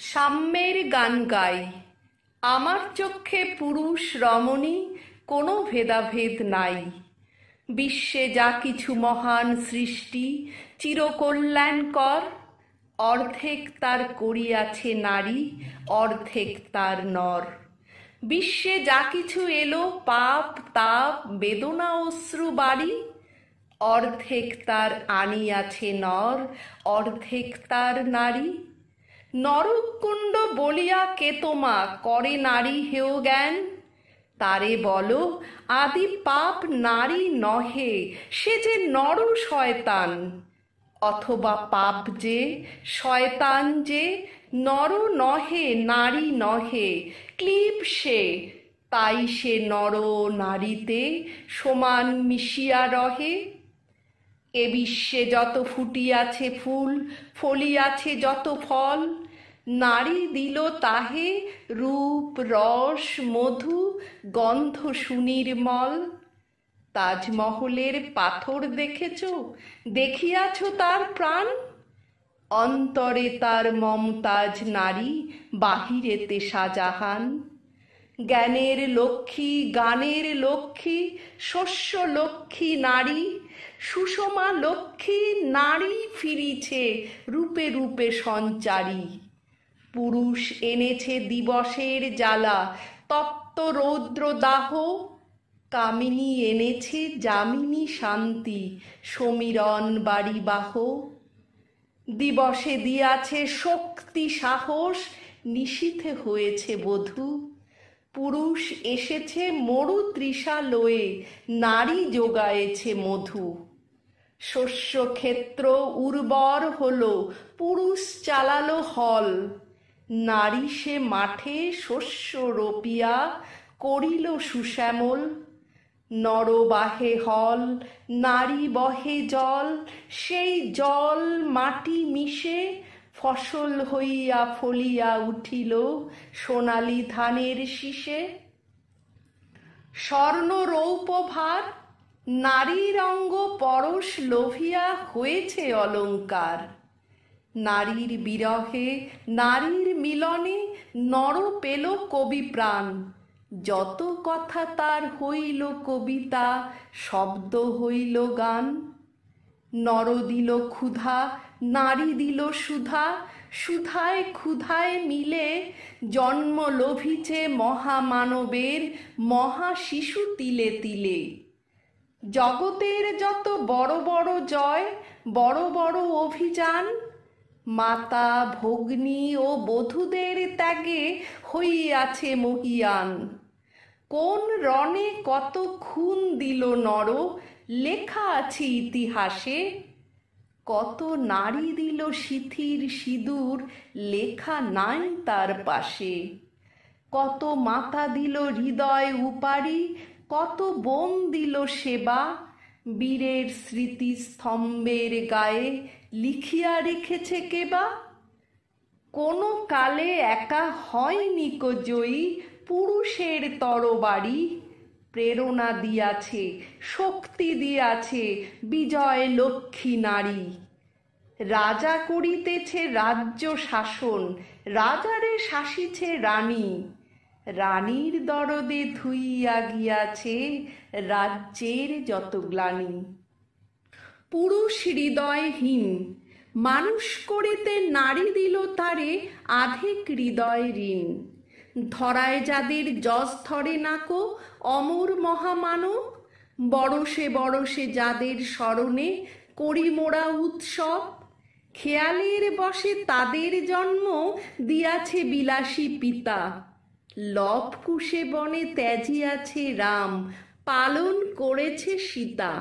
সাম্যের গান গাই। আমার চক্ষে পুরুষ রমণী কোনো ভেদাভেদ নাই। বিশ্বে যা কিছু মহান সৃষ্টি চিরকল্যাণকর, অর্ধেক তার করিয়াছে নারী, অর্ধেক তার নর। বিশ্বে যা কিছু এলো পাপ তাপ বেদনা অশ্রু বাড়ি, অর্ধেক তার আনিয়াছে নর, অর্ধেক তার নারী। নরকুণ্ড বলিয়া কে তোমা করে নারী হেয় জ্ঞান, তারে বলো আদি পাপ নারী নহে, সে যে নর শয়তান। অথবা পাপ যে শয়তান যে নর নহে নারী নহে, ক্লীব সে, তাই সে নর নারীতে সমান মিশিয়া রহে। এ বিশ্বে যত ফুটিয়াছে ফুল ফলিয়াছে যত ফল, নারী দিল তাহে রূপ রস মধু গন্ধ সুনির্মল। তাজমহলের পাথর দেখেছ, দেখিয়াছ তার প্রাণ, অন্তরে তার মমতাজ নারী, বাহিরেতে শাহজাহান। জ্ঞানের লক্ষ্মী গানের লক্ষ্মী শস্য লক্ষ্মী নারী, সুষমা লক্ষ্মী নারী ফিরিছে রূপে রূপে সঞ্চারী। পুরুষ এনেছে দিবসের জ্বালা তপ্ত রৌদ্র দাহ, কামিনী এনেছে যামিনী শান্তি সমীরণ বাড়িবাহ। দিবসে দিয়াছে শক্তি সাহস, নিশীথে হয়েছে বধূ। পুরুষ এসেছে মরু তৃষা লয়ে, নারী যোগায়েছে মধু। শস্যক্ষেত্র উর্বর হলো, পুরুষ চালালো হল, নারী সে মাঠে শস্য রোপিয়া করিল সুশ্যামল। নর বাহে হল নারী বহে জল, সেই জল মাটি মিশে ফসল হইয়া ফলিয়া উঠিল সোনালি ধানের শীষে। স্বর্ণ রৌপ ভার নারীর অঙ্গ পরশ লোভিয়া হয়েছে অলঙ্কার। নারীর বিরহে নারীর মিলনে নর পেল কবি প্রাণ, যত কথা তার হইল কবিতা শব্দ হইল গান। নর দিল ক্ষুধা নারী দিল সুধা, সুধায় ক্ষুধায় মিলে জন্ম লভিছে মহামানবের মহা শিশু তিলে তিলে। জগতের যত বড় বড় জয় বড় বড় অভিযান, মাতা ভগ্নী ও বধূদের ত্যাগে হইয়াছে মহীয়ান। কোন রণে কত খুন দিল নর লেখা আছে ইতিহাসে, কত নারী দিল সিথির সিঁদুর লেখা নাই তার পাশে। কত মাতা দিল হৃদয় উপারি, কত বোন দিল সেবা, বীরের স্মৃতি স্তম্ভের গায়ে লিখিয়া রেখেছে কেবা। কোনো কালে একা হয়নি কো জয়ী, পুরুষের তরবারি প্রেরণা দিয়াছে শক্তি দিয়াছে বিজয় লক্ষ্মী নারী। রাজা করিতেছে রাজ্য শাসন, রাজারে শাসিছে রানী, রানীর দরদে ধুইয়া গিয়াছে রাজ্যের যত গ্লানি। পুরুষ হৃদয়হীন মানুষ করিতে নারী দিল তারে আধেক হৃদয় ঋণ। ধরায় যাদের যশ ধরে নাকো অমর মহামানব, বরষে বরষে যাদের স্মরণে করি মোরা উৎসব। খেয়ালের বসে তাদের জন্ম দিয়াছে বিলাসী পিতা, লব কুশে বনে ত্যাজিয়াছে রাম, পালন করেছে সীতা।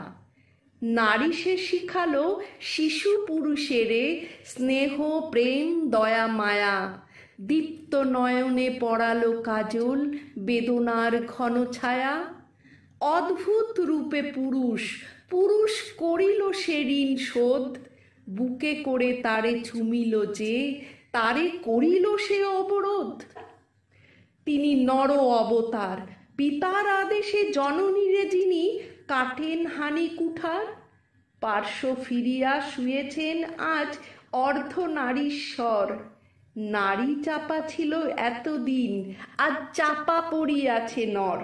নারী সে শিখালো শিশু পুরুষেরে স্নেহ প্রেম দয়া মায়া, দীপ্ত নয়নে পড়ালো কাজল বেদনার ঘন ছায়া। অদ্ভুত রূপে পুরুষ পুরুষ করিল সে ঋণ শোধ, বুকে করে তারে চুমিল যে তারে করিল সে অবরোধ। তিনি নর অবতার পিতার আদেশে জননীরে যিনি কাটেন হানি কুঠার, পার্শ্ব ফিরিয়া শুয়েছেন আজ অর্ধ নারীশ্বর, নারী চাপা ছিল এতদিন, আজ চাপা পড়িয়াছে নর।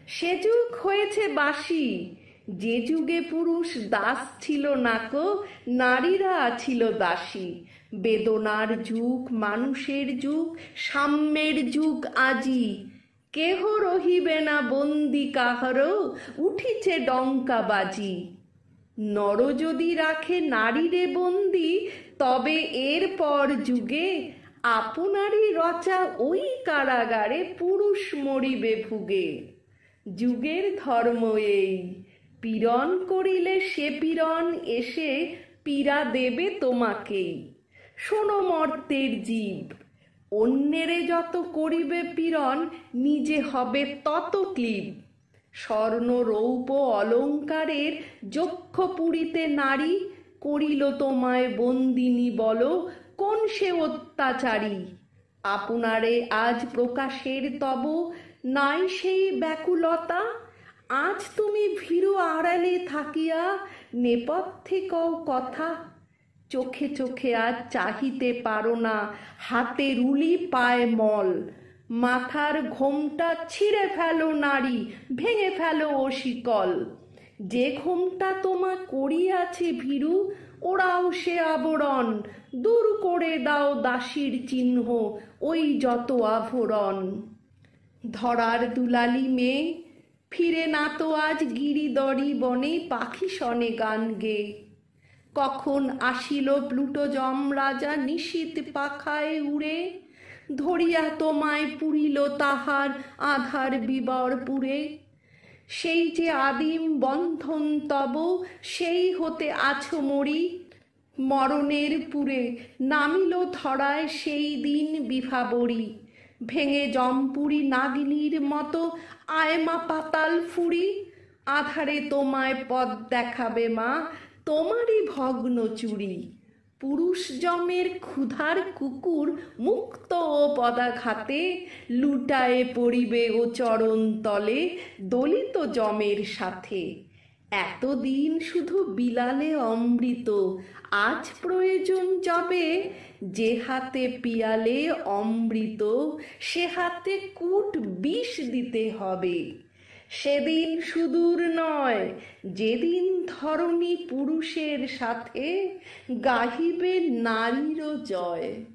সে যুগ হয়েছে বাসি, যে যুগে পুরুষ দাস ছিল নাকো, নারীরা ছিল দাসী। বেদনার যুগ, মানুষের যুগ, সাম্যের যুগ আজি। কেহ রহিবে না বন্দি কাহারও, উঠিছে ডঙ্কা বাজি। নর যদি রাখে নারীরে বন্দি, তবে এরপর যুগে আপনারই রচা ওই কারাগারে পুরুষ মরিবে ভুগে। যুগের ধর্ম এই, পীড়ন করিলে সে পীড়ন এসে পীড়া দেবে তোমাকেই। শোনো মর্তের জীব, অন্যেরে যত করিবে পীড়ন, নিজে হবে তত ক্লীব। স্বর্ণ রৌপ অলঙ্কারের যক্ষ পুরীতে নারী, করিল তোমায় বন্দিনী বলো, কোন সে অত্যাচারী? আপনারে আজ প্রকাশের তব নাই সেই ব্যাকুলতা, আজ তুমি ভীরু আড়ালে থাকিয়া নেপথ্যে কও কথা। চোখে চোখে আজ চাহিতে পারো না, হাতে রুলি পায় মল। মাথার ঘোমটা ছিঁড়ে ফেলো নারী, ভেঙে ফেলো ও শিকল। যে ঘোমটা তোমা করিয়াছে ভীরু, ওরাও সে আবরণ। দূর করে দাও দাসীর চিহ্ন, ওই যত আভরণ। ধরার দুলালি মেয়ে, ফিরে না তো আজ গিরিদরি বনে পাখি শনে গান গে। কখন আসিল প্লুটো যম রাজা নিশীথ পাখায় উড়ে, ধরিয়া তোমায় পুরিল তাহার আধার বিবর পুরে। সেই যে আদিম বন্ধন তব, সেই হতে আছো মরি। মরণের পুরে নামিল ধরায় সেই দিন বিভাবরী। ভেঙে জমপুরি নাগিনীর মতো আয়মা পাতাল ফুরি। আধারে তোমায় পথ দেখাবে মা, তোমারই ভগ্ন চুরি। পুরুষ জমের ক্ষুধার কুকুর মুক্ত ও পদাঘাতে, লুটায়ে পড়িবে ও চরণ তলে দলিত জমের সাথে। এতদিন শুধু বিলালে অমৃত, আজ প্রয়োজন যবে। যে হাতে পিয়ালে অমৃত, সে হাতে কূট বিষ দিতে হবে। সেদিন সুদূর নয়, যেদিন ধরণী পুরুষের সাথে গাহিবে নারীরও জয়।